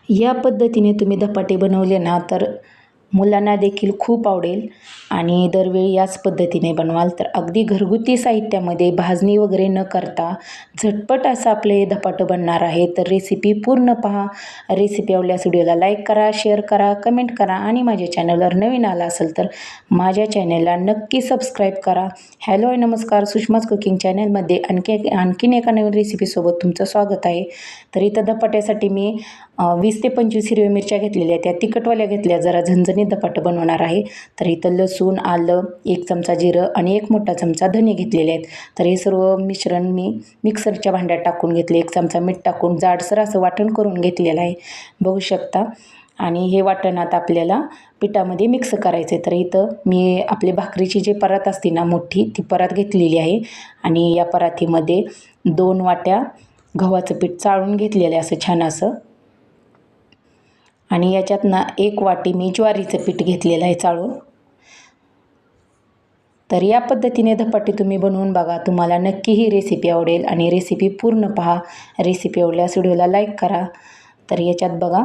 या पद्धतीने तुम्ही धपाटे बनवले ना तर मुलांना देखील खूप आवडेल आणि दरवेळी याच पद्धतीने बनवाल तर अगदी घरगुती साहित्यामध्ये भाजणी वगैरे न करता झटपट असं आपले हे धपाटं बनणार आहे. तर रेसिपी पूर्ण पहा. रेसिपी आवडल्यास व्हिडिओला लाईक करा, शेअर करा, कमेंट करा आणि माझ्या चॅनलवर नवीन आला असेल तर माझ्या चॅनलला नक्की सबस्क्राईब करा. हॅलो नमस्कार, सुषमाज कुकिंग चॅनलमध्ये आणखीन एका नवीन रेसिपीसोबत तुमचं स्वागत आहे. तर इथं धपाट्यासाठी मी 20 ते 25 हिरव्या मिरच्या घेतलेल्या आहेत. त्या तिखटवाल्या घेतल्या, जरा झणझणीत धपाटं बनवणार आहे. तर इथं लसूण, आलं, 1 चमचा जिरं आणि 1 मोठा चमचा धने घेतलेले आहेत. तर हे सर्व मिश्रण मी मिक्सरच्या भांड्यात टाकून घेतले. 1 चमचा मीठ टाकून जाडसर असं वाटण करून घेतलेलं आहे, बघू शकता. आणि हे वाटण आता आपल्याला पिठामध्ये मिक्स करायचं आहे. तर इथं मी आपली भाकरीची जी परात असते ना मोठी, ती परात घेतलेली आहे आणि या परातीमध्ये 2 वाट्या गव्हाचं पीठ चाळून घेतलेलं आहे असं छान असं. आणि याच्यात ना 1 वाटी मी ज्वारीचं पीठ घेतलेलं आहे चाळून. तर या पद्धतीने धपाटे तुम्ही बनवून बघा, तुम्हाला नक्की ही रेसिपी आवडेल आणि रेसिपी पूर्ण पहा. रेसिपी आवडल्यास व्हिडिओला लाईक करा. तर याच्यात बघा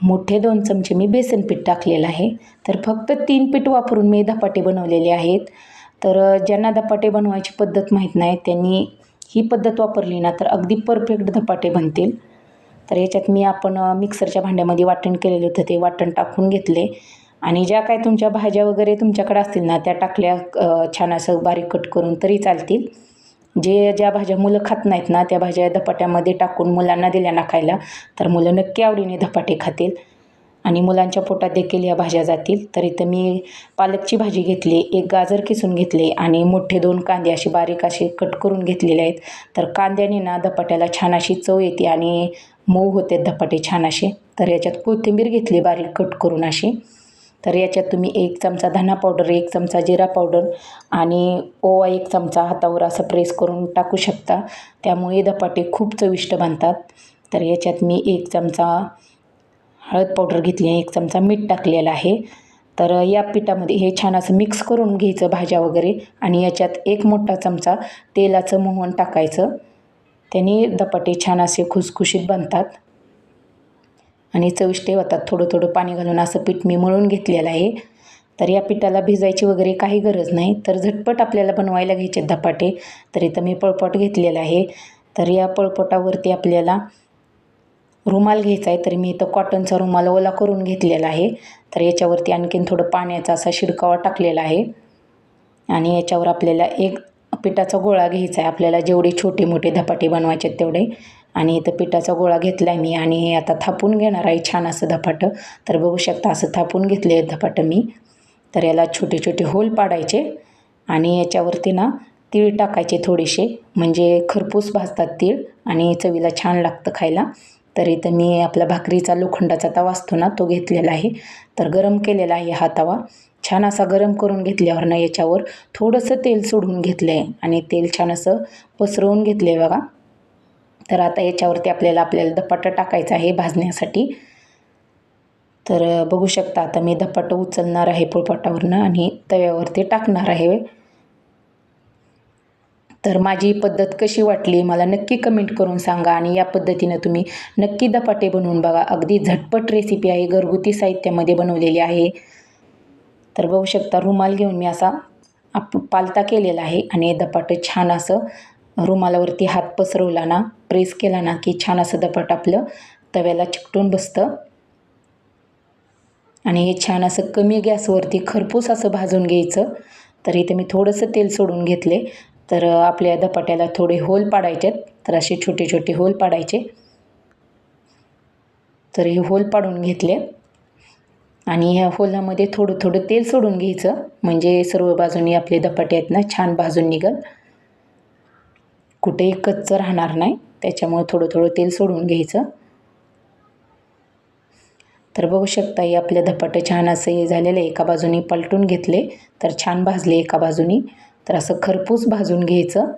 मोठे 2 चमचे मी बेसन पीठ टाकलेलं आहे. तर फक्त 3 पीठ वापरून मी धपाटे बनवलेले आहेत. तर ज्यांना धपाटे बनवायची पद्धत माहीत नाही त्यांनी ही पद्धत वापरली ना तर अगदी परफेक्ट धपाटे बनतील. तर याच्यात मी मिक्सरच्या भांड्यामध्ये वाटण केलेलं होतं ते वाटण टाकून घेतले आणि ज्या काय तुमच्या भाज्या वगैरे तुमच्याकडे असतील ना त्या टाकल्या छान असं बारीक कट करून तरी चालतील. ज्या भाज्या मुलं खात नाहीत ना त्या भाज्या धपाट्यामध्ये टाकून मुलांना दिल्या ना खायला तर मुलं नक्की आवडीने धपाटे खातील आणि मुलांच्या पोटात देखील या भाज्या जातील. तर इथं मी पालकची भाजी घेतली, 1 गाजर किसून घेतले आणि मोठे 2 कांदे असे बारीक असे कट करून घेतलेले आहेत. तर कांद्याने ना धपाट्याला छान अशी चव येते आणि मऊ होते धपाटे छान असे. तर याच्यात कोथिंबीर घेतली बारीक कट करून अशी. तर याच्यात तुम्ही 1 चमचा धना पावडर, 1 चमचा जिरा पावडर आणि ओवा 1 चमचा हातावर असं प्रेस करून टाकू शकता, त्यामुळे धपाटे खूप चविष्ट बनतात. तर याच्यात मी 1 चमचा हळद पावडर घेतली, 1 चमचा मीठ टाकलेलं आहे. तर या पिठामध्ये हे छान असं मिक्स करून घ्यायचं भाज्या वगैरे आणि याच्यात 1 मोठा चमचा तेलाचं मोहन टाकायचं. त्याने धपाटे छान असे खुसखुशीत बनतात आणि चविष्ट होतात. थोडं थोडं पाणी घालून असं पीठ मी मळून घेतलेलं आहे. तर या पिठाला भिजायची वगैरे काही गरज नाही. तर झटपट आपल्याला बनवायला घ्यायचे धपाटे. तर इथं मी पळपट घेतलेला आहे. तर या पळपटावरती आपल्याला रुमाल घ्यायचा आहे. तर मी इथं कॉटनचा रुमाल ओला करून घेतलेला आहे. तर याच्यावरती आणखीन थोडं पाण्याचा असा शिडकावा टाकलेला आहे आणि याच्यावर आपल्याला एक पिठाचा गोळा घ्यायचा आहे. आपल्याला जेवढे छोटे मोठे धपाटे बनवायचे आहेत तेवढे. आणि इथं पिठाचा गोळा घेतला आहे मी आणि हे आता थापून घेणार आहे छान असं धपाटं. तर बघू शकता असं थापून घेतले आहे धपाटं मी. तर याला छोटे छोटे होल पाडायचे आणि याच्यावरती ना तीळ टाकायचे थोडेसे, म्हणजे खरपूस भाजतात तीळ आणि चवीला छान लागतं खायला. तर इथं मी आपला भाकरीचा लोखंडाचा तवा असतो ना तो घेतलेला आहे. तर गरम केलेला आहे हा तवा. छान असा गरम करून घेतल्यावर ना याच्यावर थोडंसं तेल सोडून घेतलं आहे आणि तेल छान असं पसरवून घेतलं आहे बघा. तर आता याच्यावरती आपल्याला धपाटं टाकायचं आहे भाजण्यासाठी. तर बघू शकता आता मी धपाटं उचलणार आहे पोळपाटावरनं आणि तव्यावरती टाकणार आहे. तर माझी पद्धत कशी वाटली मला नक्की कमेंट करून सांगा आणि या पद्धतीनं तुम्ही नक्की धपाटे बनवून बघा. अगदी झटपट रेसिपी आहे, घरगुती साहित्यामध्ये बनवलेली आहे. तर बघू शकता रुमाल घेऊन मी असा पालथा केलेला आहे आणि धपाटं छान असं रुमालावरती हात पसरवला ना, प्रेस केला ना की छान असं धपाटं आपलं तव्याला चिकटून बसतं. आणि हे छान असं कमी गॅसवरती खरपूस असं भाजून घ्यायचं. तर इथे मी थोडंसं तेल सोडून घेतले. तर आपल्या धपाट्याला थोडे होल पाडायचे. तर असे छोटे छोटे होल पाडायचे. तर हे होल पाडून घेतले आणि ह्या होलामध्ये थोडं थोडं तेल सोडून घ्यायचं, म्हणजे सर्व बाजूनी आपले धपाटे आहेत ना छान भाजून निघल, कुठेही कच्चं राहणार नाही. त्याच्यामुळे थोडं थोडं तेल सोडून घ्यायचं. तर बघू शकता हे आपलं धपाटं छान असं हे झालेलं आहे. एका बाजूनी पलटून घेतले तर छान भाजले एका बाजूनी. तर असं खरपूस भाजून घ्यायचं.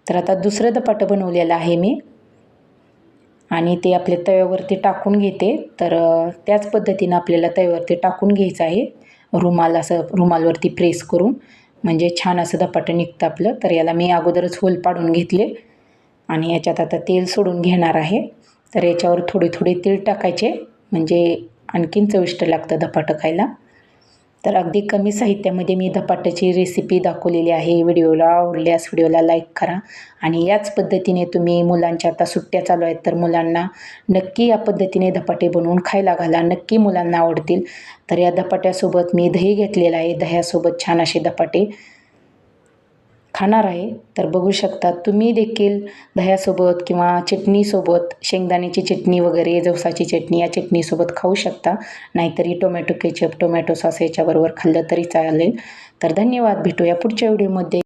तर आता दुसरं धपाटं बनवलेलं आहे मी आणि ते आपल्या तव्यावरती टाकून घेते. तर त्याच पद्धतीनं आपल्याला तव्यावरती टाकून घ्यायचं आहे. रुमालवरती प्रेस करून, म्हणजे छान असं धपाटं निघतं आपलं. तर याला मी अगोदरच होल पाडून घेतले आणि याच्यात आता तेल सोडून घेणार आहे तर याच्यावर थोडे थोडे तीळ टाकायचे, म्हणजे आणखीन चविष्ट लागतं धपाटं खायला. तर अगदी कमी साहित्यामध्ये मी धपाट्याची रेसिपी दाखवलेली आहे. व्हिडिओला आवडल्यास व्हिडिओला लाईक करा आणि याच पद्धतीने तुम्ही मुलांच्या आता सुट्ट्या चालू आहेत तर मुलांना नक्की या पद्धतीने धपाटे बनवून खायला घाला. नक्की मुलांना आवडतील. तर या धपाट्यासोबत मी दही घेतलेलं आहे. दह्यासोबत छान असे धपाटे खाणार आहे. तर बघू शकता तुम्ही देखील दह्यासोबत किंवा चटणीसोबत, शेंगदाण्याची चटणी वगैरे, जवसाची चटणी या चटणीसोबत खाऊ शकता. नाहीतरी टोमॅटो केचप, टोमॅटो सॉस याच्याबरोबर खाल्लं तरी चालेल. तर धन्यवाद. भेटूया पुढच्या व्हिडिओमध्ये.